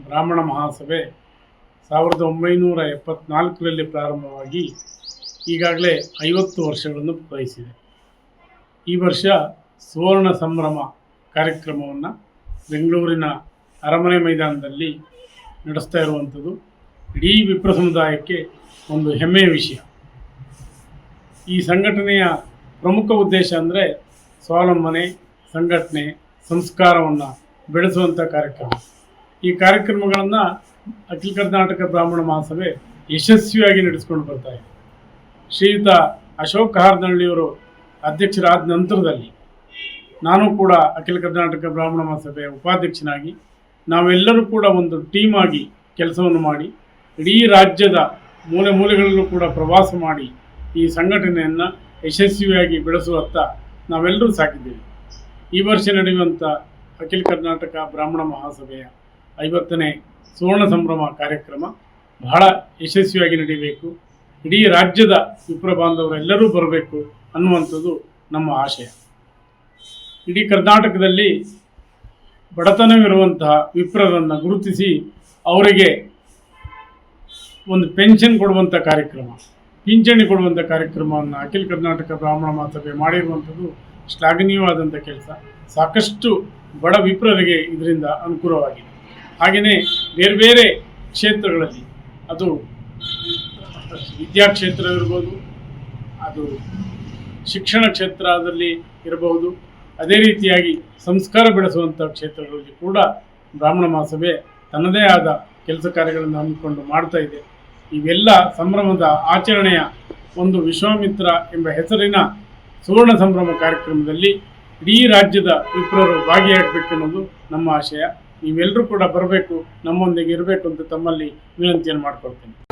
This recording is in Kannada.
ಬ್ರಾಹ್ಮಣ ಮಹಾಸಭೆ 1974ರಲ್ಲಿ ಪ್ರಾರಂಭವಾಗಿ ಈಗಾಗಲೇ 50 ವರ್ಷಗಳನ್ನು ಪೂರೈಸಿದೆ. ಈ ವರ್ಷ ಸುವರ್ಣ ಸಂಭ್ರಮ ಕಾರ್ಯಕ್ರಮವನ್ನು ಬೆಂಗಳೂರಿನ ಅರಮನೆ ಮೈದಾನದಲ್ಲಿ ನಡೆಸ್ತಾ ಇರುವಂಥದ್ದು ಇಡೀ ವಿಪ್ರ ಸಮುದಾಯಕ್ಕೆ ಒಂದು ಹೆಮ್ಮೆಯ ವಿಷಯ. ಈ ಸಂಘಟನೆಯ ಪ್ರಮುಖ ಉದ್ದೇಶ ಅಂದರೆ ಸ್ವಾವಲಂಬನೆ, ಸಂಘಟನೆ, ಸಂಸ್ಕಾರವನ್ನು ಬೆಳೆಸುವಂಥ ಕಾರ್ಯಕ್ರಮ. ಈ ಕಾರ್ಯಕ್ರಮಗಳನ್ನು ಅಖಿಲ ಕರ್ನಾಟಕ ಬ್ರಾಹ್ಮಣ ಮಹಾಸಭೆ ಯಶಸ್ವಿಯಾಗಿ ನಡೆಸ್ಕೊಂಡು ಬರ್ತಾ ಇದೆ. ಶ್ರೀಯುತ ಅಶೋಕ್ ಹಾರ್ನಹಳ್ಳಿಯವರು ಅಧ್ಯಕ್ಷರಾದ ನಂತರದಲ್ಲಿ ನಾನು ಕೂಡ ಅಖಿಲ ಕರ್ನಾಟಕ ಬ್ರಾಹ್ಮಣ ಮಹಾಸಭೆಯ ಉಪಾಧ್ಯಕ್ಷನಾಗಿ ನಾವೆಲ್ಲರೂ ಕೂಡ ಒಂದು ಟೀಮ್ ಆಗಿ ಕೆಲಸವನ್ನು ಮಾಡಿ ಇಡೀ ರಾಜ್ಯದ ಮೂಲೆ ಮೂಲೆಗಳಲ್ಲೂ ಕೂಡ ಪ್ರವಾಸ ಮಾಡಿ ಈ ಸಂಘಟನೆಯನ್ನು ಯಶಸ್ವಿಯಾಗಿ ಬೆಳೆಸುವತ್ತ ನಾವೆಲ್ಲರೂ ಸಾಕಿದ್ದೇವೆ. ಈ ವರ್ಷ ನಡೆಯುವಂಥ ಅಖಿಲ ಕರ್ನಾಟಕ ಬ್ರಾಹ್ಮಣ ಮಹಾಸಭೆಯ 50ನೇ ಸುವರ್ಣ ಸಂಭ್ರಮ ಕಾರ್ಯಕ್ರಮ ಬಹಳ ಯಶಸ್ವಿಯಾಗಿ ನಡೀಬೇಕು, ಇಡೀ ರಾಜ್ಯದ ವಿಪ್ರ ಬಾಂಧವರೆಲ್ಲರೂ ಬರಬೇಕು ಅನ್ನುವಂಥದ್ದು ನಮ್ಮ ಆಶಯ. ಇಡೀ ಕರ್ನಾಟಕದಲ್ಲಿ ಬಡತನವಿರುವಂತಹ ವಿಪ್ರರನ್ನು ಗುರುತಿಸಿ ಅವರಿಗೆ ಒಂದು ಪೆನ್ಷನ್ ಕೊಡುವಂಥ ಕಾರ್ಯಕ್ರಮ, ಪಿಂಚಣಿ ಕೊಡುವಂಥ ಕಾರ್ಯಕ್ರಮವನ್ನು ಅಖಿಲ ಕರ್ನಾಟಕ ಬ್ರಾಹ್ಮಣ ಮಹಾಸಭೆ ಮಾಡಿರುವಂಥದ್ದು ಶ್ಲಾಘನೀಯವಾದಂಥ ಕೆಲಸ. ಸಾಕಷ್ಟು ಬಡ ವಿಪ್ರರಿಗೆ ಇದರಿಂದ ಅನುಕೂಲವಾಗಿದೆ. ಹಾಗೆಯೇ ಬೇರೆ ಬೇರೆ ಕ್ಷೇತ್ರಗಳಲ್ಲಿ, ಅದು ವಿದ್ಯಾಕ್ಷೇತ್ರ ಇರ್ಬೋದು, ಅದು ಶಿಕ್ಷಣ ಕ್ಷೇತ್ರದಲ್ಲಿ ಇರಬಹುದು, ಅದೇ ರೀತಿಯಾಗಿ ಸಂಸ್ಕಾರ ಬೆಳೆಸುವಂಥ ಕ್ಷೇತ್ರಗಳಲ್ಲಿ ಕೂಡ ಬ್ರಾಹ್ಮಣ ಮಹಾಸಭೆ ತನ್ನದೇ ಆದ ಕೆಲಸ ಕಾರ್ಯಗಳನ್ನು ಹಮ್ಮಿಕೊಂಡು ಮಾಡ್ತಾ ಇದೆ. ಇವೆಲ್ಲ ಸಂಭ್ರಮದ ಆಚರಣೆಯ ಒಂದು ವಿಶ್ವಾಮಿತ್ರ ಎಂಬ ಹೆಸರಿನ ಸುವರ್ಣ ಸಂಭ್ರಮ ಕಾರ್ಯಕ್ರಮದಲ್ಲಿ ಇಡೀ ರಾಜ್ಯದ ವಿಪ್ರರು ಭಾಗಿಯಾಗಬೇಕೆನ್ನೋದು ನಮ್ಮ ಆಶಯ. ನೀವೆಲ್ಲರೂ ಕೂಡ ಬರಬೇಕು, ನಮ್ಮೊಂದಿಗೆ ಇರಬೇಕು ಅಂತ ತಮ್ಮಲ್ಲಿ ವಿನಂತಿಯನ್ನು ಮಾಡ್ಕೊಳ್ತೇನೆ.